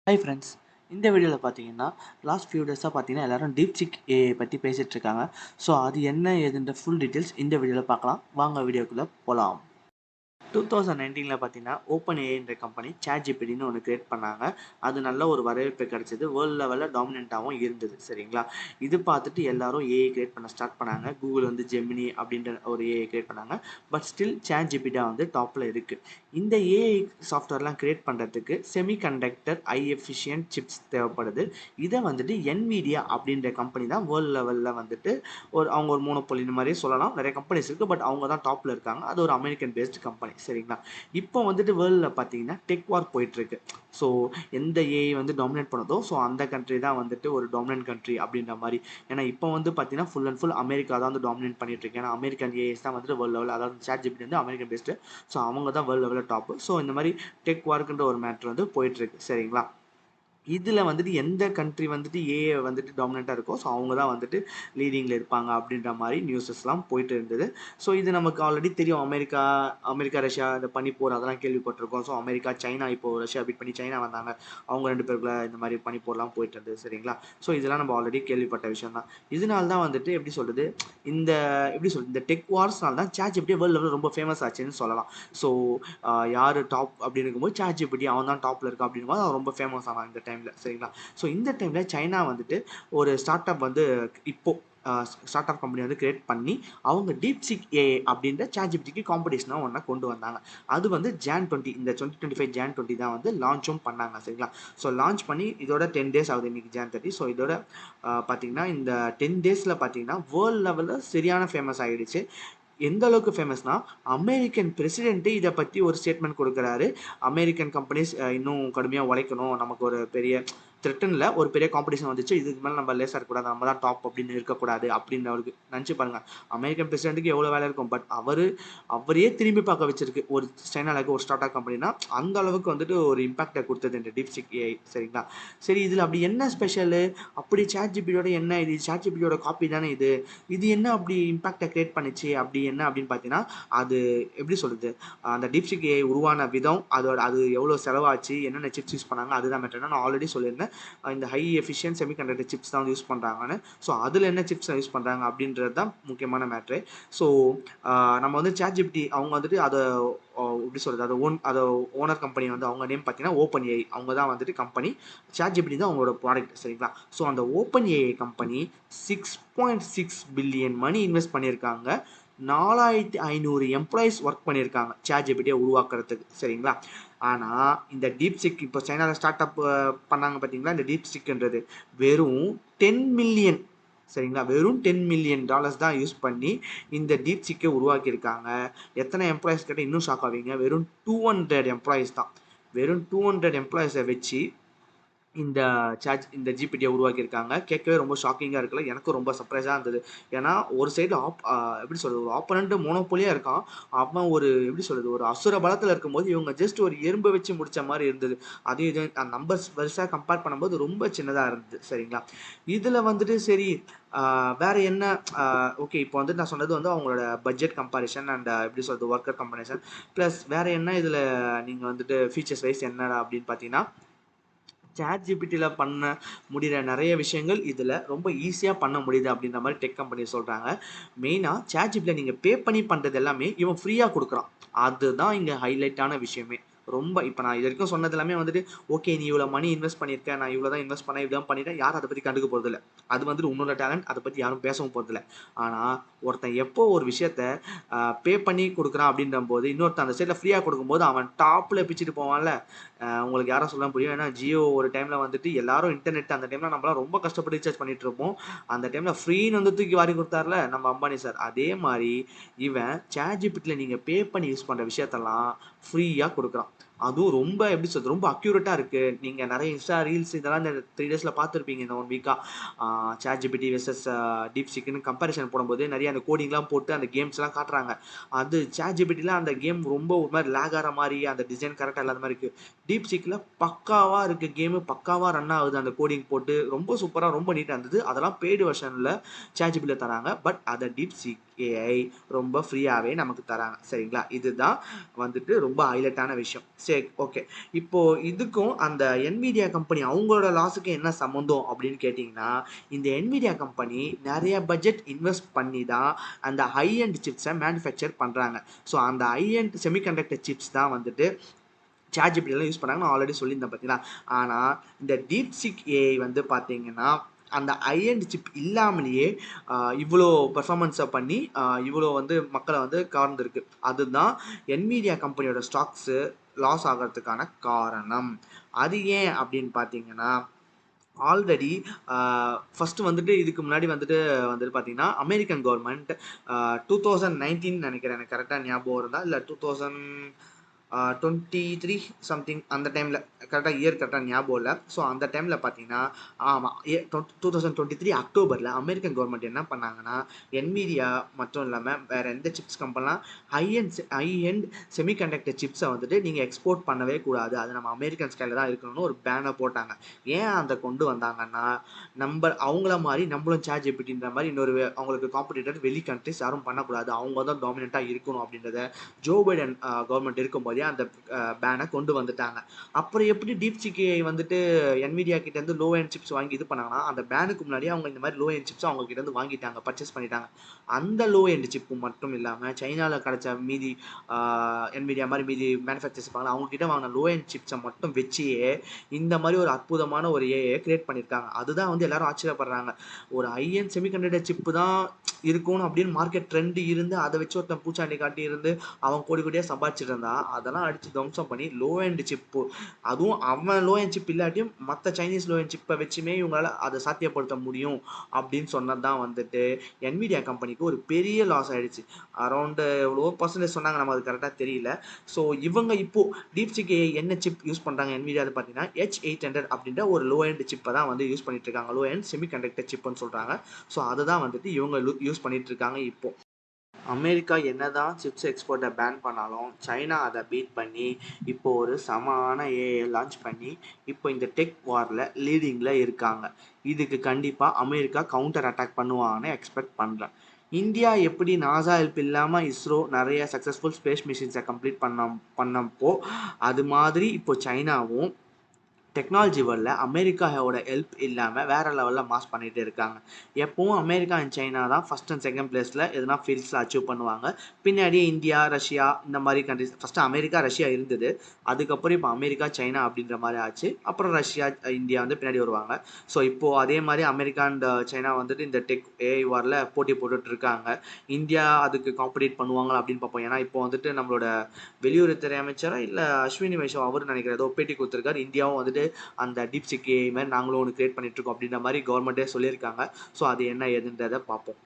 Hi friends. இந்த வீடியோவில் பார்த்தீங்கன்னா லாஸ்ட் ஃபியூ டேஸாக பார்த்தீங்கன்னா எல்லாரும் டீப்சீக் ஏஐ பற்றி பேசிகிட்டு இருக்காங்க. ஸோ அது என்ன ஏதுன்ற ஃபுல் டீட்டெயில்ஸ் இந்த வீடியோவில் பார்க்கலாம். வாங்க வீடியோக்குள்ளே போகலாம். 2019 பார்த்தீங்கன்னா ஓப்பன் ஏஐன்ற கம்பெனி ChatGPTன்னு ஒன்று கிரியேட் பண்ணாங்க. அது நல்ல ஒரு வரவேற்பு கிடைச்சது. வேர்ல்டு லெவலில் டாமினண்ட்டாகவும் இருந்தது. சரிங்களா? இது பார்த்துட்டு எல்லாரும் ஏஐ கிரியேட் பண்ண ஸ்டார்ட் பண்ணாங்க. கூகுள் வந்து ஜெமினி அப்படின்ற ஒரு ஏஐ கிரியேட் பண்ணாங்க. பட் ஸ்டில் ChatGPT வந்து டாப்பில் இருக்குது. இந்த ஏஐ சாஃப்ட்வேர்லாம் கிரியேட் பண்ணுறதுக்கு செமிகண்டக்டர் ஹை எஃபிஷியன்ட் சிப்ஸ் தேவைப்படுது. இதை வந்துட்டு NVIDIA அப்படின்ற கம்பெனி தான் வேர்ல்டு லெவலில் வந்துட்டு அவங்க ஒரு மோனோபோலி மாதிரியே சொல்லலாம். நிறைய கம்பெனிஸ் இருக்குது. பட் அவங்க தான் டாப்பில் இருக்காங்க. அது ஒரு அமெரிக்கன் பேஸ்டு கம்பெனி. சரிங்களா? இப்போ வந்துட்டு வேர்ல்டில் பார்த்தீங்கன்னா டெக் வார் போயிட்டுருக்கு. ஸோ எந்த ஏஐ வந்து டாமினேட் பண்ணுதோ ஸோ அந்த கண்ட்ரி தான் வந்துட்டு ஒரு டாமினன்ட் கண்ட்ரி அப்படின்ற மாதிரி. ஏன்னா இப்போ வந்து பார்த்தீங்கன்னா ஃபுல் அண்ட் ஃபுல் அமெரிக்கா தான் வந்து டாமினேட் பண்ணிட்டு இருக்கு. ஏன்னா அமெரிக்கன் ஏஐஸ் தான் வந்துட்டு வேர்ல்டு லெவலில், அதாவது ChatGPT வந்து அமெரிக்கன் பேஸ்டு. ஸோ அவங்க தான் வேர்ல்டு லெவலில் டாப்பு. ஸோ இந்த மாதிரி டெக் வார்க்குன்ற ஒரு மேட்ரு வந்து போயிட்டுருக்கு. சரிங்களா? இதில் வந்துட்டு எந்த கண்ட்ரி வந்துட்டு ஏஐ வந்துட்டு டாமினண்ட்டாக இருக்கோ ஸோ அவங்க தான் வந்துட்டு லீடிங்கில் இருப்பாங்க அப்படின்ற மாதிரி நியூஸஸ்லாம் போயிட்டு இருந்தது. ஸோ இது நமக்கு ஆல்ரெடி தெரியும். அமெரிக்கா ரஷ்யா இந்த பனிப்போர் அதெல்லாம் கேள்விப்பட்டிருக்கோம். ஸோ அமெரிக்கா சைனா இப்போது ரஷ்யா பீட் பண்ணி சைனா வந்தாங்க. அவங்க ரெண்டு பேருக்குள்ள இந்த மாதிரி பனிப்போர்லாம் போயிட்டு இருந்தது. சரிங்களா? ஸோ இதெல்லாம் நம்ம ஆல்ரெடி கேள்விப்பட்ட விஷயம் தான். இதனால தான் வந்துட்டு எப்படி சொல்கிறது, இந்த எப்படி சொல்கிறது, இந்த டெக் வார்ஸ்னால தான் ChatGPT வேர்ல்டு லெவலில் ரொம்ப ஃபேமஸ் ஆச்சுன்னு சொல்லலாம். ஸோ யார் டாப் அப்படின்னு இருக்கும்போது ChatGPT அவன் தான் டாப்பில் இருக்கான் அப்படின்னும் போது அவன் ரொம்ப ஃபேமஸ் ஆனான் இந்த டைமில். சரிங்களா? ஸோ இந்த டைமில் சைனா வந்துட்டு ஒரு ஸ்டார்ட் அப் வந்து இப்போது ஸ்டார்ட் அப் கம்பெனி வந்து கிரியேட் பண்ணி அவங்க டீப்சீக் ஏஐ அப்படின்ற ChatGPTக்கு காம்படிஷனாக ஒன்றை கொண்டு வந்தாங்க. அது வந்து Jan 20 இந்த 2025 Jan 20 தான் வந்து லான்ச்சும் பண்ணாங்க. சரிங்களா? ஸோ லான்ச் பண்ணி இதோட 10 டேஸ் ஆகுது இன்னைக்கு Jan 30. ஸோ இதோட பார்த்தீங்கன்னா இந்த 10 டேஸில் பார்த்தீங்கன்னா வேர்ல்டு லெவலில் சரியான ஃபேமஸ் ஆகிடுச்சு. எந்த அளவுக்கு ஃபேமஸ்னா அமெரிக்கன் பிரசிடென்ட்டே இதை பற்றி ஒரு ஸ்டேட்மெண்ட் கொடுக்குறாரு. அமெரிக்கன் கம்பெனிஸ் இன்னும் கடுமையாக உழைக்கணும், நமக்கு ஒரு பெரிய த்ரெட்டனில் ஒரு பெரிய காம்படிஷன் வந்துச்சு, இதுக்கு மேலே நம்ம லேசாக இருக்கக்கூடாது, நம்ம தான் டாப் அப்படின்னு இருக்கக்கூடாது அப்படின்னு அவருக்கு நினச்சி பாருங்கள். அமெரிக்கன் பிரசிடென்ட்டுக்கு எவ்வளோ வேலை இருக்கும். பட் அவரையே திரும்பி பார்க்க வச்சிருக்கு ஒரு சைனாவில் இருக்க ஒரு ஸ்டார்ட் அப் கம்பெனினா. அந்த அளவுக்கு வந்துட்டு ஒரு இம்பாக்டை கொடுத்தது இந்த டீப்சீக் ஏஐ. சரிங்களா? சரி, இதில் அப்படி என்ன ஸ்பெஷலு, அப்படி ChatGPTயோட என்ன இது, ChatGPTயோட காப்பி தானே இது, இது என்ன அப்படி இம்பாக்டை கிரியேட் பண்ணிச்சு அப்படி என்ன அப்படின்னு பார்த்தீங்கன்னா, அது எப்படி சொல்கிறது, அந்த டீப்சீக் ஏஐ உருவான விதம், அது எவ்வளோ செலவாச்சு, என்னென்ன சிப்ஸ் யூஸ் பண்ணாங்க, அதுதான் மேட்டர். நான் ஆல்ரெடி சொல்லியிருந்தேன் இந்த ஹை எஃபிஷியன்ட் செமிகண்டக்டர் சிப்ஸ் தான் வந்து யூஸ் பண்ணுறாங்கன்னு. ஸோ அதில் என்ன சிப்ஸ் யூஸ் பண்ணுறாங்க அப்படின்றது தான் முக்கியமான மேட்ரு. ஸோ நம்ம வந்து ChatGPT அவங்க வந்துட்டு அதை எப்படி சொல்கிறது, அதை ஓனர் கம்பெனி வந்து அவங்க நேம் பார்த்தீங்கன்னா ஓப்பன் ஏஐ. அவங்க தான் வந்துட்டு கம்பெனி, ChatGPT தான் அவங்களோட ப்ராடக்ட். சரிங்களா? ஸோ அந்த OpenAI company 6.6 billion money invest பண்ணியிருக்காங்க. 4500 எம்ப்ளாயிஸ் ஒர்க் பண்ணியிருக்காங்க ChatGPT உருவாக்குறதுக்கு. சரிங்களா? ஆனால் இந்த டீப்சீக் இப்போ சைனாவில் ஸ்டார்ட் அப் பண்ணாங்க பார்த்தீங்களா, இந்த டீப்சீக்ன்றது வெறும் 10 மில்லியன். சரிங்களா? வெறும் $10 மில்லியன் தான் யூஸ் பண்ணி இந்த டீப்சீக்கை உருவாக்கியிருக்காங்க. எத்தனை எம்ப்ளாயிஸ் கேட்டால் இன்னும் ஷாக் ஆவீங்க. வெறும் 200 எம்ப்ளாயிஸ் தான். வெறும் 200 எம்ப்ளாயிஸை வச்சு இந்த ஜிபிடியை உருவாக்கியிருக்காங்க. கேட்கவே ரொம்ப ஷாக்கிங்காக இருக்குல்ல. எனக்கும் ரொம்ப சர்ப்ரைஸாக இருந்தது. ஏன்னா ஒரு சைடு எப்படி சொல்கிறது, ஒரு ஆப்போனண்ட் மோனோபோலியாக இருக்கான். அவன் ஒரு எப்படி சொல்கிறது, ஒரு அசுர பலத்தில் இருக்கும்போது இவங்க ஜஸ்ட் ஒரு எறும்பை வச்சு முடித்த மாதிரி இருந்தது. அதையும் இது நம்பர்ஸ் வரிசையாக கம்பேர் பண்ணும்போது ரொம்ப சின்னதாக இருந்தது. சரிங்களா? இதில் வந்துட்டு சரி, வேறு என்ன, ஓகே, இப்போ வந்து நான் சொன்னது வந்து அவங்களோட பட்ஜெட் கம்பேரிஷன் அண்ட் எப்படி சொல்கிறது ஒர்க்கர் கம்பேரிஷன். ப்ளஸ் வேறு என்ன இதில் நீங்கள் வந்துட்டு ஃபீச்சர்ஸ் வைஸ் என்னடா அப்படின்னு பார்த்தீங்கன்னா, ChatGPTல பண்ண முடிகிற நிறைய விஷயங்கள் இதில் ரொம்ப ஈஸியாக பண்ண முடியுது அப்படின்ற மாதிரி டெக் கம்பெனி சொல்கிறாங்க. மெயினாக ChatGPTல நீங்கள் பே பண்ணி பண்ணுறது எல்லாமே இவன் ஃப்ரீயாக கொடுக்குறான். அதுதான் இங்கே ஹைலைட்டான விஷயமே. ரொம்ப இப்போ நான் இது வரைக்கும் சொன்னது எல்லாமே வந்துட்டு ஓகே, நீ இவ்வளோ மணி இன்வெஸ்ட் பண்ணியிருக்கேன், நான் இவ்வளோ தான் இன்வெஸ்ட் பண்ணேன், இதான் பண்ணிட்டேன், யாரும் அதை பற்றி கண்டுக்க போகிறதில்ல. அது வந்துட்டு உன்னோட டேலண்ட், அதை பற்றி யாரும் பேசவும் போகிறதில்ல. ஆனால் ஒருத்தன் எப்போ ஒரு விஷயத்த பே பண்ணி கொடுக்குறான் அப்படின்ற போது இன்னொருத்தன் அந்த சைடில் ஃப்ரீயாக கொடுக்கும்போது அவன் டாப்பில் பிச்சுட்டு போவான்ல. உங்களுக்கு யாரும் சொல்ல புரியும். ஏன்னா ஜியோ ஒரு டைமில் வந்துட்டு எல்லாரும் இன்டர்நெட் அந்த டைமில் நம்மளாம் ரொம்ப கஷ்டப்பட்டு ரீசார்ஜ் பண்ணிட்டு இருப்போம். அந்த டைமில் ஃப்ரீன்னு வந்து தூக்கி வாரி கொடுத்தாருல நம்ம அம்பானி சார். அதே மாதிரி இவன் ChatGPTல நீங்கள் பே பண்ணி யூஸ் பண்ணுற விஷயத்தெல்லாம் ஃப்ரீயாக கொடுக்குறான். அதுவும் ரொம்ப எப்படி சொல்றது, ரொம்ப அக்யூரேட்டாக இருக்குது. நீங்கள் நிறைய இன்ஸ்டா ரீல்ஸ் இதெல்லாம் இந்த 3 டேஸில் பார்த்துருப்பீங்க. இந்த 1 வீக்காக ChatGPT வெர்சஸ் டீப்சீக்னு கம்பேரிஷன் போடும்போது நிறைய அந்த கோடிங்லாம் போட்டு அந்த கேம்ஸ்லாம் காட்டுறாங்க. அது ChatGPTல அந்த கேம் ரொம்ப ஒரு மாதிரி லேக் ஆகிற மாதிரி, அந்த டிசைன் கரெக்டாக இல்லாத மாதிரி இருக்குது. டீப்சீக்கில் பக்காவாக இருக்குது, கேமு பக்காவாக ரன் ஆகுது. அந்த கோடிங் போட்டு ரொம்ப சூப்பராக ரொம்ப நீட்டாக இருந்தது. அதெல்லாம் பெய்டு வெர்ஷனில் ChatGPTல தராங்க. பட் அதை டீப்சீக் ஏஐ ரொம்ப ஃப்ரீயாகவே நமக்கு தராங்க. சரிங்களா? இதுதான் வந்துட்டு ரொம்ப ஹைலைட்டான விஷயம். சரி, ஓகே. இப்போ இதுக்கும் அந்த NVIDIA கம்பெனி அவங்களோட லாஸுக்கு என்ன சம்மந்தம் அப்படின்னு கேட்டிங்கன்னா, இந்த NVIDIA கம்பெனி நெறைய பட்ஜெட் இன்வெஸ்ட் பண்ணி தான் அந்த ஹை எண்ட் சிப்ஸை மேனுஃபேக்சர் பண்றாங்க. ஸோ அந்த ஹை எண்ட் செமிகண்டக்டர் சிப்ஸ் தான் வந்துட்டு ChatGPTலாம் யூஸ் பண்ணாங்க. நான் ஆல்ரெடி சொல்லியிருந்தேன் பார்த்தீங்களா? ஆனா இந்த DeepSeek AI வந்து பார்த்தீங்கன்னா, அந்த ஹை எண்ட் சிப் இல்லாமலேயே இவ்வளோ பெர்ஃபார்மன்ஸ பண்ணி இவ்வளோ வந்து மக்கள வந்து கவர்ந்திருக்கு. அதுதான் NVIDIA கம்பெனியோட ஸ்டாக்ஸு லாஸ் ஆகறதுக்கான காரணம். அது ஏன் அப்படின்னு பார்த்தீங்கன்னா, ஆல்ரெடி ஃபர்ஸ்ட் வந்துட்டு இதுக்கு முன்னாடி வந்துட்டு பார்த்தீங்கன்னா, அமெரிக்கன் கவர்மெண்ட் 2019 நெனைக்கிறேன். எனக்கு கரெக்ட்டா ஞாபகம் இருந்தா, இல்ல 2023 சம்திங் அந்த டைம்ல கரெக்டாக இயர் கரெக்டாக ஞாபகம் இல்லை. ஸோ அந்த டைமில் பார்த்தீங்கன்னா, ஆமாம் 2023 அக்டோபரில் அமெரிக்கன் கவர்மெண்ட் என்ன பண்ணாங்கன்னா, NVIDIA மட்டும் இல்லாமல் வேறு எந்த சிப்ஸ் கம்பெனிலாம் ஹை எண்ட் செமிகண்டக்டர் சிப்ஸை வந்துட்டு நீங்கள் எக்ஸ்போர்ட் பண்ணவே கூடாது, அது நம்ம அமெரிக்கன் ஸ்டைலில் தான் இருக்கணும்னு ஒரு பேனை போட்டாங்க. ஏன் அதை கொண்டு வந்தாங்கன்னா, அவங்கள மாதிரி நம்மளும் ChatGPTன்ற மாதிரி அவங்களுக்கு காம்படிட்டர் வெளி கண்ட்ரிஸ் யாரும் பண்ணக்கூடாது, அவங்க தான் டாமினண்ட்டாக இருக்கணும் அப்படின்றத ஜோ பைடன் கவர்மெண்ட் இருக்கும்போதே அந்த பேனை கொண்டு வந்துட்டாங்க. அப்புறம் எப்படி DeepSeek AI வந்துட்டு NVIDIA கிட்ட இருந்து லோ எண்ட் சிப்ஸ் வாங்கி இது பண்ணாங்கன்னா, அந்த பேனுக்கு முன்னாடியே அவங்க இந்த மாதிரி லோ எண்ட் சிப்ஸ் அவங்க கிட்ட இருந்து வாங்கிட்டாங்க, பர்ச்சேஸ் பண்ணிட்டாங்க. அந்த லோ எண்ட் சிப்பு மட்டும் இல்லாம சைனால கிடைச்ச மீதி NVIDIA மாதிரி மீதி மேனுஃபேக்சர்ஸ் இருப்பாங்க, அவங்க கிட்ட வாங்கின லோ எண்ட் சிப்ஸை மட்டும் வச்சே இந்த மாதிரி ஒரு அற்புதமான ஒரு ஏஐ கிரியேட் பண்ணியிருக்காங்க. அதுதான் வந்து எல்லாரும் ஆச்சரியப்படுறாங்க. ஒரு ஹை எண்ட் செமிகண்டக்டர் சிப்பு தான் இருக்கணும் அப்படின்னு மார்க்கெட் ட்ரெண்ட் இருந்து அதை வச்சு ஒருத்தன் பூச்சாண்டி காட்டி இருந்து அவன் கோடி கோடியாக சம்பாதிச்சிட்டு இருந்தா, அதெல்லாம் அடிச்சு துவம்சம் பண்ணி லோ எண்ட் சிப்பு, அதுவும் அவன் லோ எண்ட் சிப் இல்லாட்டியும் மற்ற சைனீஸ் லோ எண்ட் சிப்பை வச்சுமே இவங்களால அதை சாத்தியப்படுத்த முடியும் அப்படின்னு சொன்னது தான் வந்துட்டு NVIDIA கம்பெனிக்கு ஒரு பெரிய லாஸ் ஆயிடுச்சு. அரௌண்ட் எவ்வளோ பர்சன்டேஜ் சொன்னாங்க, நம்ம அது கரெக்டாக தெரியல. ஸோ இவங்க இப்போ DeepSeek AI என்ன சிப் யூஸ் பண்ணுறாங்க NVIDIA பார்த்தீங்கன்னா, H800 அப்படின்ற ஒரு லோ எண்ட் சிப்பை தான் வந்து யூஸ் பண்ணிட்டு இருக்காங்க. லோ எண்ட் செமிகண்டக்டர் சிப்னு சொல்கிறாங்க. ஸோ அதை தான் வந்துட்டு இவங்க யூஸ் பண்ணிட்டு இருக்காங்க இப்போ. அமெரிக்கா என்னதான் சிப்ஸ் எக்ஸ்போர்ட்டை பேன் பண்ணாலும் சைனா அதை பீட் பண்ணி இப்போ ஒரு சமமான ஏஐ லான்ச் பண்ணி இப்போ இந்த டெக் வாரில் லீடிங்கில் இருக்காங்க. இதுக்கு கண்டிப்பாக அமெரிக்கா கவுண்டர் அட்டாக் பண்ணுவாங்கன்னு எக்ஸ்பெக்ட் பண்ணுறேன். இந்தியா எப்படி நாசா ஹெல்ப் இல்லாமல் இஸ்ரோ நிறைய சக்ஸஸ்ஃபுல் ஸ்பேஸ் மிஷின்ஸை கம்ப்ளீட் பண்ணப்போ அது மாதிரி இப்போ சைனாவும் டெக்னாலஜி வேர்ல்டில் அமெரிக்காவோட ஹெல்ப் இல்லாமல் வேறு லெவலில் மாஸ் பண்ணிகிட்டு இருக்காங்க. எப்பவும் அமெரிக்கா அண்ட் சைனா தான் ஃபஸ்ட் அண்ட் செகண்ட் பிளேஸில் எதுனா ஃபீல்ட்ஸில் அச்சீவ் பண்ணுவாங்க. பின்னாடியே இந்தியா, ரஷ்யா இந்த மாதிரி கண்ட்ரிஸ். ஃபஸ்ட்டு அமெரிக்கா, ரஷ்யா இருந்தது. அதுக்கப்புறம் இப்போ அமெரிக்கா, சைனா அப்படின்ற மாதிரி ஆச்சு. அப்புறம் ரஷ்யா, இந்தியா வந்து பின்னாடி வருவாங்க. ஸோ இப்போது அதே மாதிரி அமெரிக்கா அண்ட் சைனா வந்துட்டு இந்த டெக் ஏஐ வாரில் போட்டி போட்டுட்டு இருக்காங்க. இந்தியா அதுக்கு காம்படிட் பண்ணுவாங்களா அப்படின்னு பார்ப்போம். ஏன்னா இப்போ வந்துட்டு நம்மளோட வெளியுறவுத்துறை அமைச்சரா இல்லை அஸ்வினி வைஷ்ணவ் அவர் நினைக்கிறேன் ஏதோ பேட்டி கொடுத்துருக்காரு. இந்தியாவும் வந்துட்டு அந்த DeepSeek AI மாதிரி நாங்களும் ஒன்று கிரியேட் பண்ணிட்டு இருக்கோம் அப்படின்ற மாதிரி கவர்மெண்ட்டே சொல்லியிருக்காங்க. ஸோ அது என்ன ஏதுன்றதை பார்ப்போம்.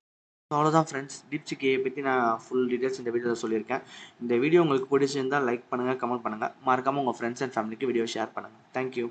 அவ்வளோதான் ஃப்ரெண்ட்ஸ், DeepSeek AI பற்றி நான் ஃபுல் டீட்டெயில்ஸ் இந்த வீடியோவில் சொல்லியிருக்கேன். இந்த வீடியோ உங்களுக்கு பிடிச்சிருந்தால் லைக் பண்ணுங்கள், கமெண்ட் பண்ணுங்கள், மறக்காமல் உங்கள் ஃப்ரெண்ட்ஸ் அண்ட் ஃபேமிலிக்கு வீடியோ ஷேர் பண்ணுங்கள். தேங்க்யூ.